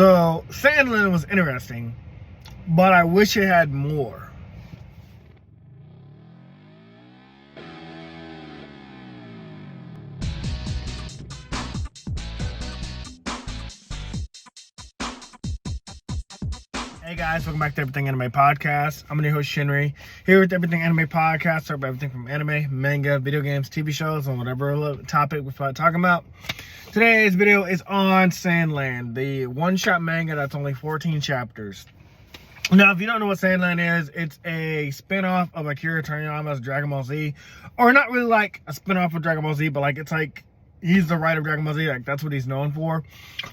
So SandLand was interesting, but I wish it had more. Hey guys, welcome back to Everything Anime Podcast. I'm your host Shinry, here with Everything Anime Podcast, talk about everything from anime, manga, video games, TV shows, and whatever topic we feel like talking about. Today's video is on SandLand, the one-shot manga that's only 14 chapters. Now, if you don't know what SandLand is, it's a spin-off of Akiri Toriyama's Dragon Ball Z, or not really like a spin-off of Dragon Ball Z, but like it's like he's the writer of Dragon Ball Z, like that's what he's known for.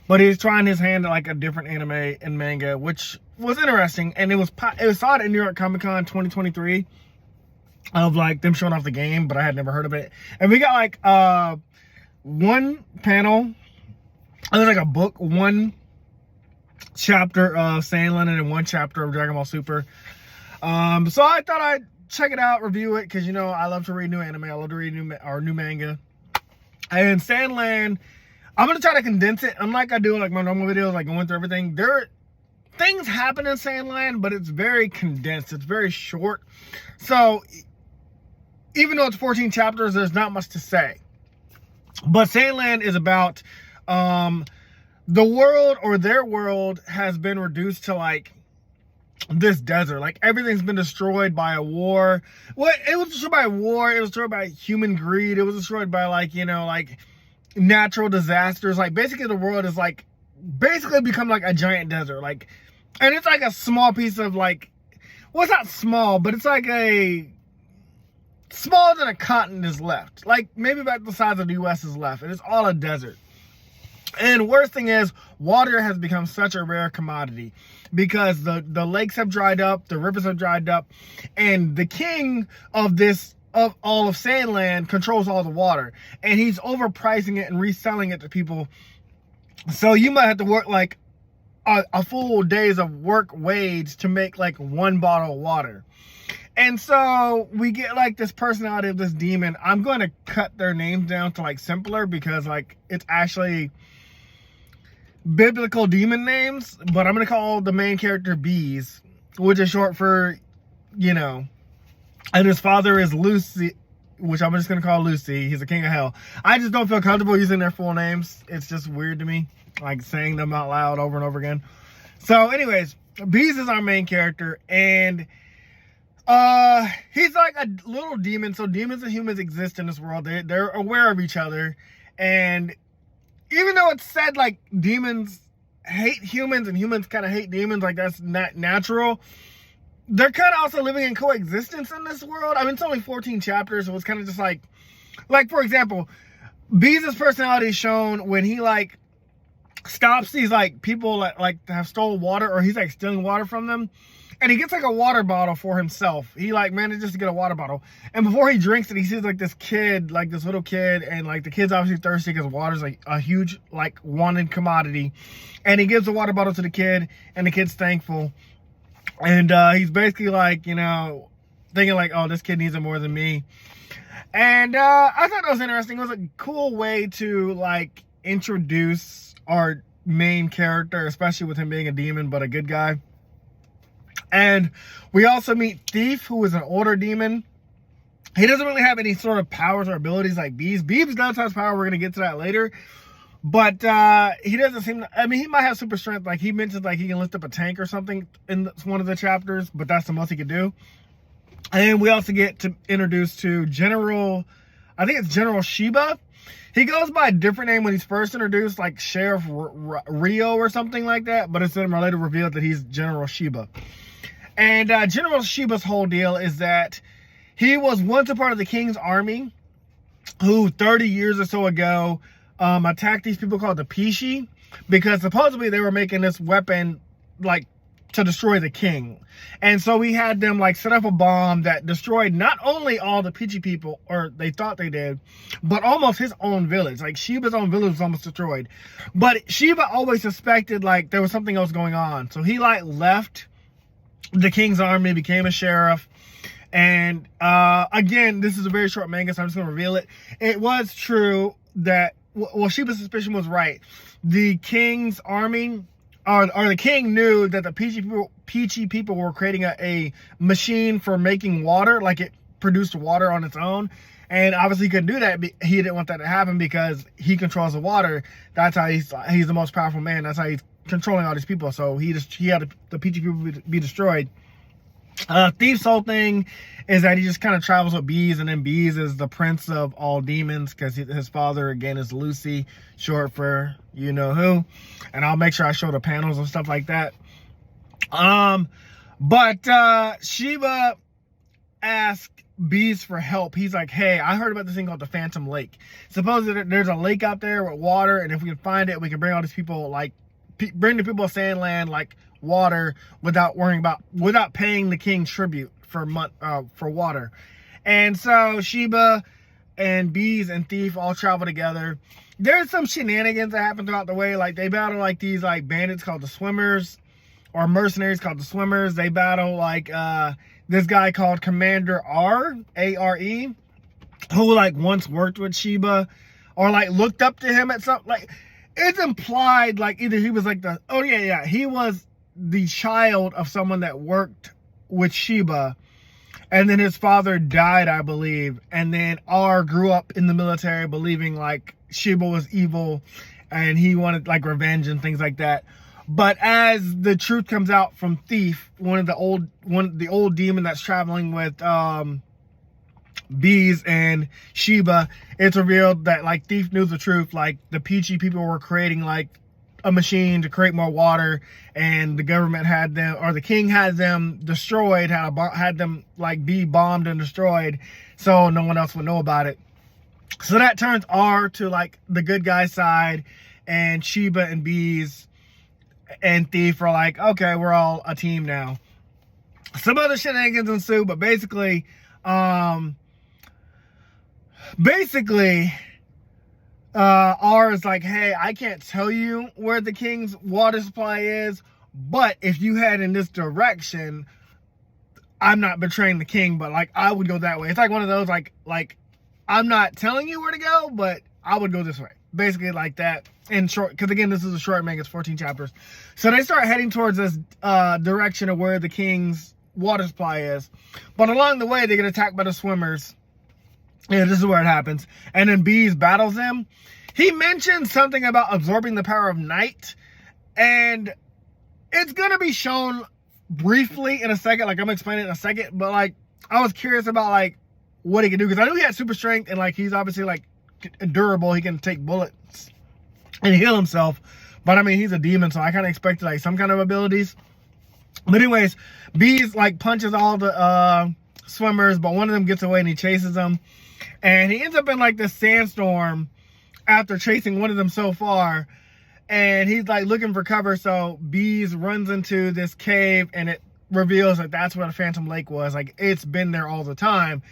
But he's trying his hand at like a different anime and manga, which was interesting, and it was saw it in New York Comic Con 2023 of like them showing off the game, but I had never heard of it. And we got like one panel, and there's like a book, one chapter of SandLand and one chapter of Dragon Ball Super. So I thought I'd check it out, review it, because you know I love to read new anime, I love to read new manga. And SandLand, I'm gonna try to condense it. Unlike I do like my normal videos, like going through everything. Things happen in SandLand, but it's very condensed. It's very short. So even though it's 14 chapters, there's not much to say. But SandLand is about the world, or their world, has been reduced to like this desert. Like everything's been destroyed by a war. Well, it was destroyed by a war. It was destroyed by human greed. It was destroyed by like, you know, like natural disasters. Like basically the world is like basically become like a giant desert. Like, and it's like a small piece of like, well, it's not small, but it's like a smaller than a continent is left. Like maybe about the size of the US is left. And it's all a desert. And worst thing is, water has become such a rare commodity because the lakes have dried up, the rivers have dried up, and the king of all of SandLand controls all the water, and he's overpricing it and reselling it to people. So you might have to work like a full days of work wage to make like one bottle of water. And so we get like this personality of this demon. I'm going to cut their names down to like simpler because like it's actually biblical demon names, but I'm going to call the main character Bees, which is short for, you know, and his father is Lucy, which I'm just going to call Lucy. He's the king of hell. I just don't feel comfortable using their full names. It's just weird to me, like saying them out loud over and over again. So anyways, Bees is our main character, and he's like a little demon. So demons and humans exist in this world. They're aware of each other, and even though it's said like demons hate humans and humans kind of hate demons, like that's not natural, they're kind of also living in coexistence in this world. I mean, it's only 14 chapters, so it's kind of just like for example, Bees' personality is shown when he like stops these like people that like have stolen water, or he's like stealing water from them. And he gets like a water bottle for himself. He like manages to get a water bottle. And before he drinks it, he sees like this kid, like this little kid. And like the kid's obviously thirsty because water's like a huge like wanted commodity. And he gives the water bottle to the kid, and the kid's thankful. And he's basically like, you know, thinking like, oh, this kid needs it more than me. And I thought that was interesting. It was a cool way to like introduce our main character, especially with him being a demon, but a good guy. And we also meet Thief, who is an older demon. He doesn't really have any sort of powers or abilities like Bees. Bees does have power. We're going to get to that later. But he doesn't seem to, I mean, he might have super strength. Like he mentions like he can lift up a tank or something in one of the chapters, but that's the most he could do. And we also get to introduce to General, I think it's General Sheba. He goes by a different name when he's first introduced, like Sheriff Rio or something like that. But it's then later revealed that he's General Sheba. And General Sheba's whole deal is that he was once a part of the king's army, who 30 years or so ago attacked these people called the Pishi, because supposedly they were making this weapon like to destroy the king. And so we had them like set up a bomb that destroyed not only all the Pichi people, or they thought they did, but almost his own village. Like Sheba's own village was almost destroyed. But Sheba always suspected like there was something else going on. So he like left the king's army, became a sheriff. And again, this is a very short manga, so I'm just gonna reveal it. It was true that, well, Sheba's suspicion was right. The king's army or the king knew that the peachy people were creating a machine for making water, like it produced water on its own. And obviously he couldn't do that. He didn't want that to happen because he controls the water. That's how he's the most powerful man. That's how he's controlling all these people. So he had the peachy people be destroyed. Thief's whole thing is that he just kind of travels with Bees, and then Bees is the prince of all demons because his father, again, is Lucy, short for you know who. And I'll make sure I show the panels and stuff like that. But Shiba asked Bees for help. He's like, hey, I heard about this thing called the Phantom Lake. Supposedly there's a lake out there with water, and if we can find it, we can bring all these people, like, bring the people of SandLand, like, water without paying the king tribute for water. And so Shiba and Bees and Thief all travel together. There's some shenanigans that happen throughout the way. Like, they battle like these like bandits called the Swimmers, or mercenaries called the Swimmers. They battle like this guy called Commander Are, who like once worked with Shiba or like looked up to him at some, like, it's implied like either he was like he was the child of someone that worked with Shiba, and then his father died, I believe, and then R grew up in the military believing like Shiba was evil and he wanted like revenge and things like that. But as the truth comes out from Thief, the old demon that's traveling with Bees and Shiba, it's revealed that like Thief knew the truth. Like, the peachy people were creating like a machine to create more water, and the government had them, or the king had them destroyed, had them like be bombed and destroyed, so no one else would know about it. So that turns R to like the good guy side, and Shiba and Bees and Thief are like, okay, we're all a team now. Some other shenanigans ensue, but basically R is like, hey, I can't tell you where the king's water supply is, but if you head in this direction, I'm not betraying the king, but like I would go that way. It's like one of those like I'm not telling you where to go, but I would go this way. Basically like that in short, because again, this is a short manga, it's 14 chapters. So they start heading towards this direction of where the king's water supply is. But along the way, they get attacked by the Swimmers. Yeah, this is where it happens. And then Bees battles him. He mentions something about absorbing the power of night. And it's going to be shown briefly in a second. Like, I'm going to explain it in a second. But, like, I was curious about, like, what he can do. Because I knew he had super strength. And, like, he's obviously, like, durable. He can take bullets and heal himself. But, I mean, he's a demon. So I kind of expected, like, some kind of abilities. But anyways, Bees, like, punches all the Swimmers. But one of them gets away and he chases them. And he ends up in like this sandstorm after chasing one of them so far. And he's like looking for cover. So Bees runs into this cave and it reveals that that's where the Phantom Lake was. Like, it's been there all the time.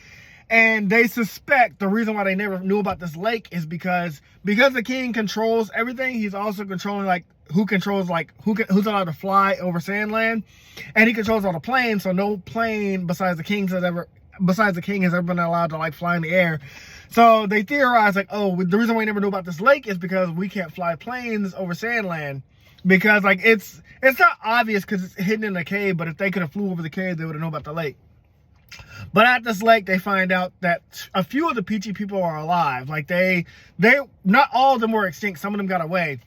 And they suspect the reason why they never knew about this lake is because the king controls everything. He's also controlling like who's allowed to fly over SandLand. And he controls all the planes. So no plane besides the king has ever been allowed to like fly in the air. So they theorize like, oh, the reason we never knew about this lake is because we can't fly planes over SandLand, because like it's not obvious because it's hidden in a cave, but if they could have flew over the cave, they would have known about the lake. But at this lake, they find out that a few of the peachy people are alive. Like they not all of them were extinct, some of them got away.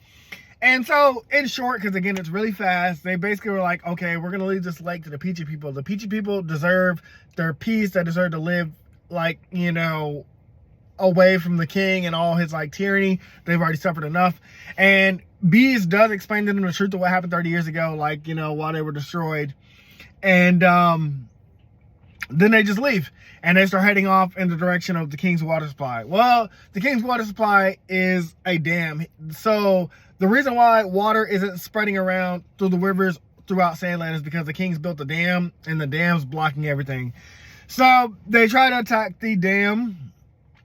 And so, in short, because again, it's really fast, they basically were like, okay, we're going to leave this lake to the peachy people. The peachy people deserve their peace. They deserve to live, like, you know, away from the king and all his, like, tyranny. They've already suffered enough. And Bees does explain to them the truth of what happened 30 years ago, like, you know, while they were destroyed. And then they just leave. And they start heading off in the direction of the king's water supply. Well, the king's water supply is a dam. So the reason why water isn't spreading around through the rivers throughout SandLand is because the king's built a dam and the dam's blocking everything. So they try to attack the dam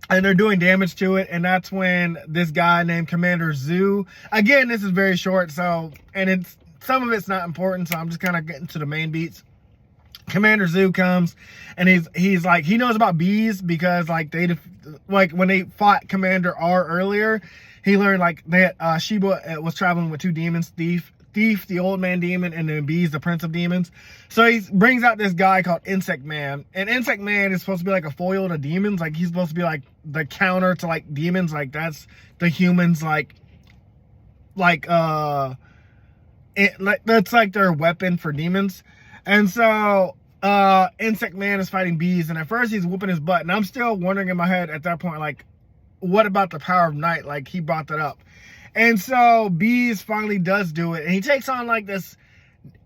and they're doing damage to it. And that's when this guy named Commander Zoo, again, this is very short. So, and some of it's not important. So I'm just kind of getting to the main beats. Commander Zoo comes and he's like, he knows about Bees because like when they fought Commander R earlier, he learned like that Shiba was traveling with two demons, Thief Thief, the old man demon, and then Bees, the prince of demons. So he brings out this guy called Insect Man. And Insect Man is supposed to be like a foil to demons. Like, he's supposed to be like the counter to like demons. Like, that's the humans that's like their weapon for demons. And so Insect Man is fighting Bees, and at first he's whooping his butt. And I'm still wondering in my head at that point, like, what about the power of night? Like, he brought that up. And so Bees finally does do it, and he takes on like this.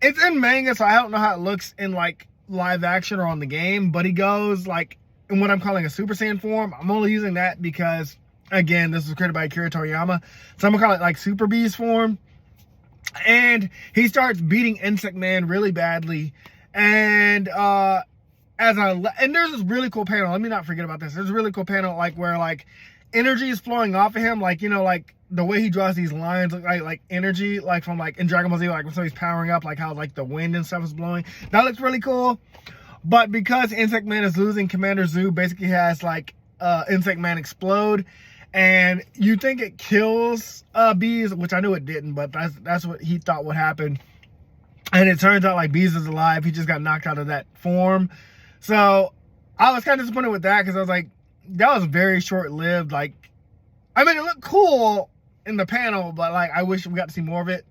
It's in manga, so I don't know how it looks in like live action or on the game, but he goes like in what I'm calling a Super Saiyan form. I'm only using that because, again, this was created by Akiri Toriyama, so I'm gonna call it like Super Bees form. And he starts beating Insect Man really badly, and and there's this really cool panel. Let me not forget about this. There's a really cool panel like where like energy is flowing off of him, like, you know, like the way he draws these lines look like energy, like from like in Dragon Ball Z, like when somebody's powering up, like how like the wind and stuff is blowing. That looks really cool. But because Insect Man is losing, Commander Zoo basically has like Insect Man explode, and you think it kills Bees, which I knew it didn't, but that's what he thought would happen. And it turns out like Bees is alive. He just got knocked out of that form. So I was kind of disappointed with that, because I was like, that was very short-lived. Like, I mean, it looked cool in the panel, but like, I wish we got to see more of it.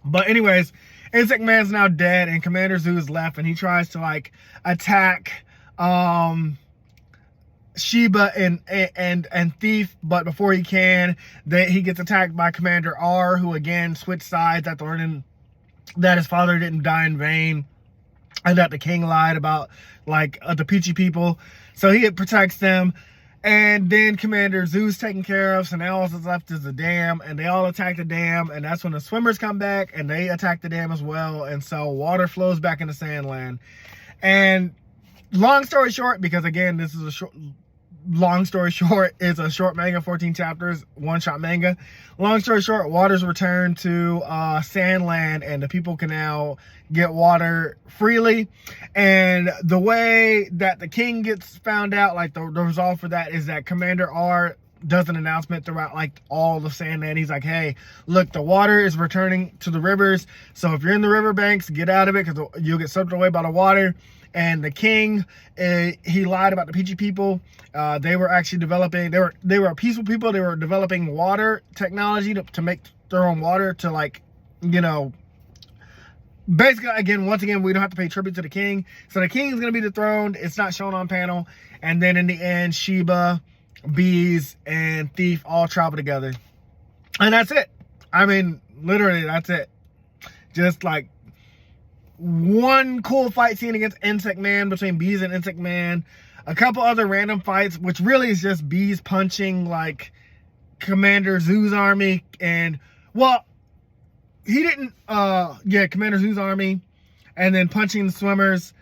But anyways, Insect Man's now dead, and Commander Zoo's left, and he tries to like attack Sheba and Thief, but before he can, he gets attacked by Commander R, who again switched sides after learning that his father didn't die in vain, and that the king lied about like the Peachy people. So he protects them. And then Commander Zoo's taken care of, so now all that's left is the dam, and they all attack the dam, and that's when the swimmers come back, and they attack the dam as well, and so water flows back into SandLand. And long story short, because again, this is a short manga, 14 chapters, one-shot manga. Long story short, water's returned to SandLand, and the people can now get water freely. And the way that the king gets found out, like the resolve for that, is that Commander R does an announcement throughout like all the SandLand. He's like, hey, look, the water is returning to the rivers, so if you're in the riverbanks, get out of it, because you'll get swept away by the water. And the king, he lied about the Peachy people. They were actually developing, they were peaceful people. They were developing water technology to make their own water, to like, you know, basically, again, once again, we don't have to pay tribute to the king. So the king is going to be dethroned. It's not shown on panel. And then in the end, Sheba, Bees, and Thief all travel together. And that's it. I mean, literally, that's it. Just like one cool fight scene against Insect Man, between Bees and Insect Man. A couple other random fights, which really is just Bees punching like Commander Zoo's army. And, well, he didn't, Commander Zoo's army, and then punching the swimmers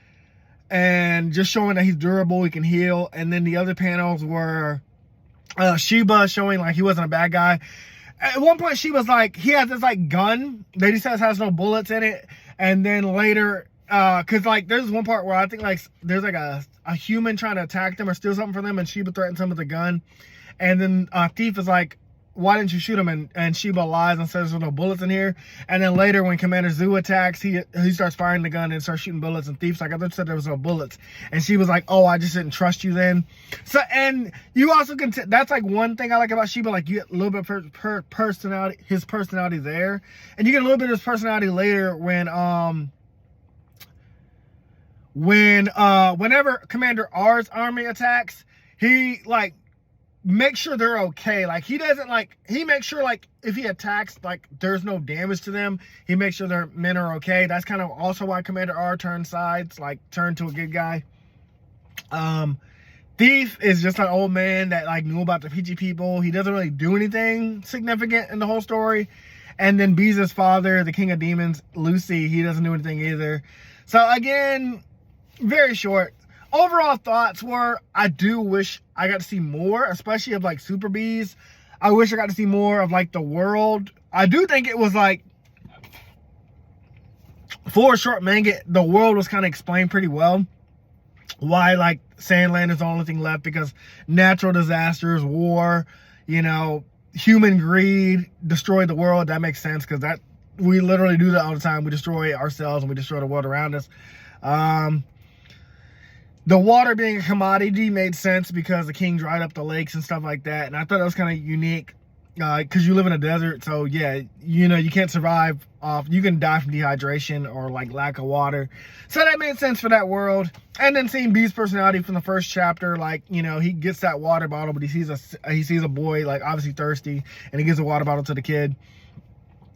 and just showing that he's durable, he can heal. And then the other panels were Sheba showing like he wasn't a bad guy. At one point, she was like, he has this like gun that he says has no bullets in it. And then later, cause like there's one part where I think like there's like a human trying to attack them or steal something from them, and Sheba threatens him with a gun. And then Thief is like, why didn't you shoot him? And Sheba lies and says there's no bullets in here. And then later when Commander Zoo attacks, he starts firing the gun and starts shooting bullets, and Thief's like, I thought you said there was no bullets. And she was like, oh, I just didn't trust you then. So, and you also can, that's like one thing I like about Sheba, like you get a little bit of personality, his personality there. And you get a little bit of his personality later whenever Commander R's army attacks, he like, make sure they're okay. Like he doesn't like, he makes sure like if he attacks, like there's no damage to them. He makes sure their men are okay. That's kind of also why Commander R turned sides, like turned to a good guy. Thief is just an old man that like knew about the Peachy people. He doesn't really do anything significant in the whole story. And then Bee's father, the king of demons, Lucy, he doesn't do anything either. So again, very short. Overall thoughts were, I do wish I got to see more, especially of like Super Bees. I wish I got to see more of like the world. I do think it was like, for a short manga, the world was kind of explained pretty well. Why like SandLand is the only thing left, because natural disasters, war, you know, human greed destroyed the world. That makes sense, because that we literally do that all the time. We destroy ourselves and we destroy the world around us. The water being a commodity made sense because the king dried up the lakes and stuff like that. And I thought that was kind of unique because you live in a desert. So yeah, you know, you can't survive off, you can die from dehydration or like lack of water. So that made sense for that world. And then seeing B's personality from the first chapter, like, you know, he gets that water bottle, but he sees a boy like obviously thirsty, and he gives a water bottle to the kid.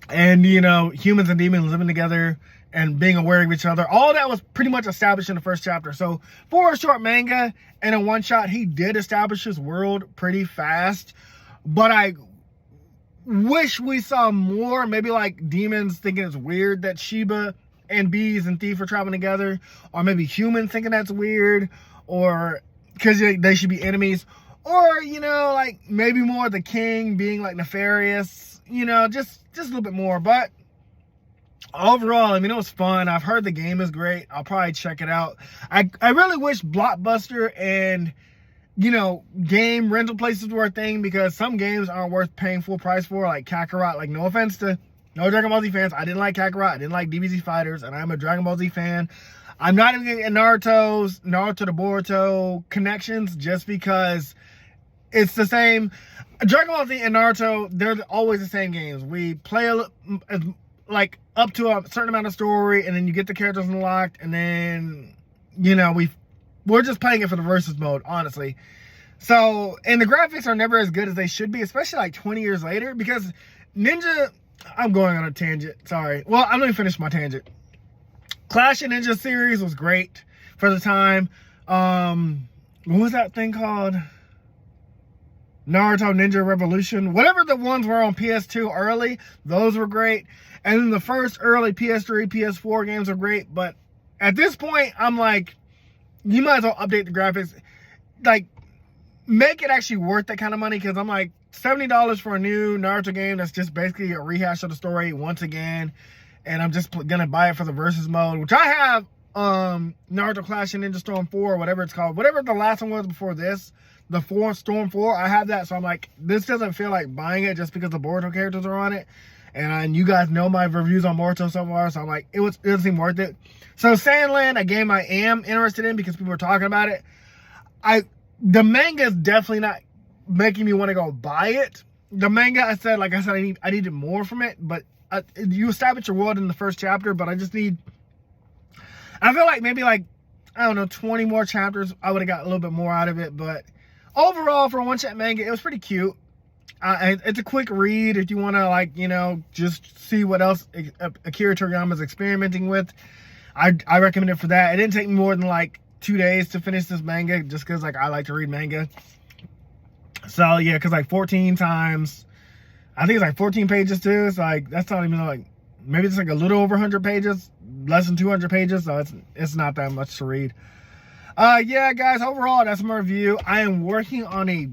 And, you know, humans and demons living together and being aware of each other. All that was pretty much established in the first chapter. So for a short manga and a one shot, he did establish his world pretty fast. But I wish we saw more. Maybe like demons thinking it's weird that Sheba and Bees and Thief are traveling together. Or maybe humans thinking that's weird. Or because they should be enemies. Or, you know, like maybe more the king being like nefarious. You know, just a little bit more. But overall, I mean, it was fun. I've heard the game is great. I'll probably check it out. I really wish Blockbuster and, you know, game rental places were a thing, because some games aren't worth paying full price for, like Kakarot. Like, no offense to no Dragon Ball Z fans. I didn't like Kakarot. I didn't like DBZ Fighters, and I'm a Dragon Ball Z fan. I'm not even getting Naruto to Boruto connections just because it's the same. Dragon Ball Z and Naruto, they're always the same games. We play like up to a certain amount of story, and then you get the characters unlocked, and then, you know, we're just playing it for the versus mode, honestly. So, and the graphics are never as good as they should be, especially like 20 years later, because Ninja, I'm going on a tangent, sorry. Well, I'm gonna finish my tangent. Clash of Ninja series was great for the time. What was that thing called? Naruto Ninja Revolution, whatever the ones were on PS2 early, those were great. And then the first early PS3, PS4 games are great. But at this point, I'm like, you might as well update the graphics. Like, make it actually worth that kind of money. Because I'm like, $70 for a new Naruto game that's just basically a rehash of the story once again. And I'm just going to buy it for the versus mode, which I have Naruto Clash of Ninja Storm 4, or whatever it's called. Whatever the last one was before this. The Storm 4, I have that, so I'm like, this doesn't feel like buying it just because the Boruto characters are on it. And you guys know my reviews on Boruto so far, so I'm like, it doesn't seem worth it. So SandLand, a game I am interested in because people are talking about it. The manga is definitely not making me want to go buy it. The manga, I said, I needed more from it, but you establish your world in the first chapter, but I feel like maybe like, I don't know, 20 more chapters, I would have got a little bit more out of it, but overall, for a one-shot manga, it was pretty cute. It's a quick read if you want to, like, you know, just see what else Akiri Toriyama is experimenting with. I recommend it for that. It didn't take me more than, like, 2 days to finish this manga, just because, like, I like to read manga. So, yeah, because, like, 14 times, I think it's, like, 14 pages, too. It's, like, that's not even, like, maybe it's, like, a little over 100 pages, less than 200 pages, so it's not that much to read. Yeah, guys, overall, that's my review. I am working on a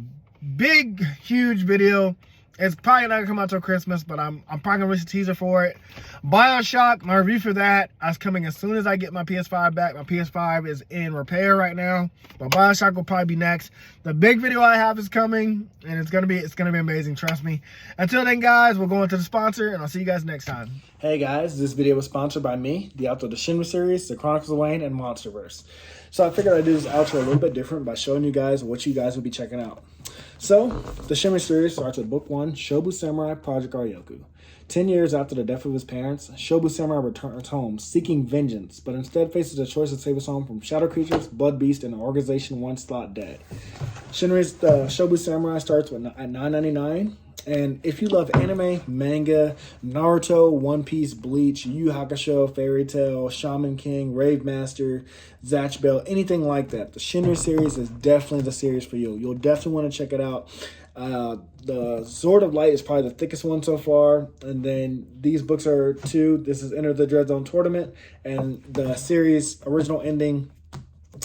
big, huge video. It's probably not gonna come out till Christmas, but I'm probably gonna release a teaser for it. BioShock, my review for that is coming as soon as I get my PS5 back. My PS5 is in repair right now, but BioShock will probably be next. The big video I have is coming, and it's gonna be amazing, trust me. Until then, guys, we'll go into the sponsor, and I'll see you guys next time. Hey guys, this video was sponsored by me, the author of the Shinry series, the Chronicles of Wayne, and Monsterverse. So I figured I'd do this outro a little bit different by showing you guys what you guys will be checking out. So, the Shinry series starts with Book 1, Shobu Samurai Project Aryoku. 10 years after the death of his parents, Shobu Samurai returns home, seeking vengeance, but instead faces the choice to save his home from shadow creatures, blood beasts, and an organization once thought dead. Shinry's Shobu Samurai starts at $9.99. And if you love anime, manga, Naruto, One Piece, Bleach, Yu Yu Hakusho, Fairy Tail, Shaman King, Rave Master, Zatch Bell, anything like that, the Shinry series is definitely the series for you. You'll definitely want to check it out. The Sword of Light is probably the thickest one so far. And then these books are 2. This is Enter the Dread Zone Tournament. And the series original ending,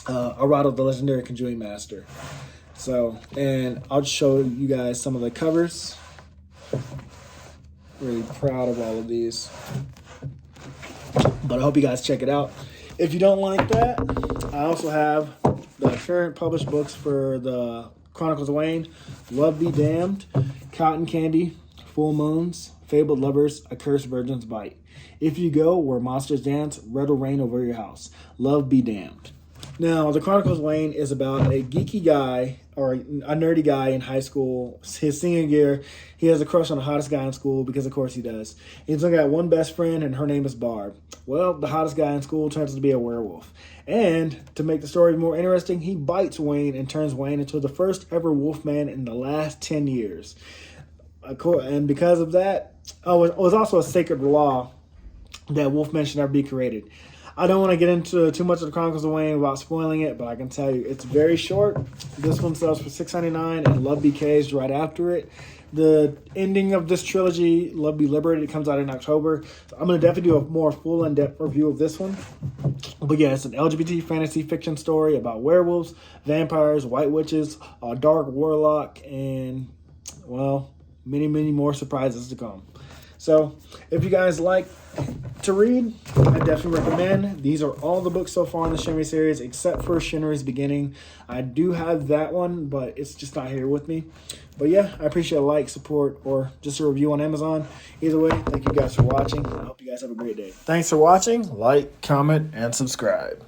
Arado, the Legendary Conjuring Master. So, and I'll show you guys some of the covers. Really proud of all of these. But I hope you guys check it out. If you don't like that, I also have the current published books for the Chronicles of Wayne, Love Be Damned, Cotton Candy, full moons, fabled lovers, accursed virgins bite. If you go where monsters dance, red will reign over your house. Love be damned. Now, the Chronicles of Wayne is about a geeky guy, or a nerdy guy in high school. His senior year, he has a crush on the hottest guy in school, because of course he does. He's only got one best friend, and her name is Barb. Well, the hottest guy in school turns out to be a werewolf. And to make the story more interesting, he bites Wayne and turns Wayne into the first ever wolfman in the last 10 years. And because of that, it was also a sacred law that wolfmen should never be created. I don't want to get into too much of the Chronicles of Wayne without spoiling it, but I can tell you it's very short. This one sells for $6.99, and Love Becays right after it. The ending of this trilogy, Love Be Liberated, comes out in October. So I'm going to definitely do a more full in-depth review of this one. But yeah, it's an LGBT fantasy fiction story about werewolves, vampires, white witches, a dark warlock, and, well, many, many more surprises to come. So if you guys like to read, I definitely recommend. These are all the books so far in the Shinry series, except for Shinry's Beginning. I do have that one, but it's just not here with me. But yeah, I appreciate a like, support, or just a review on Amazon. Either way, thank you guys for watching. I hope you guys have a great day. Thanks for watching. Like, comment, and subscribe.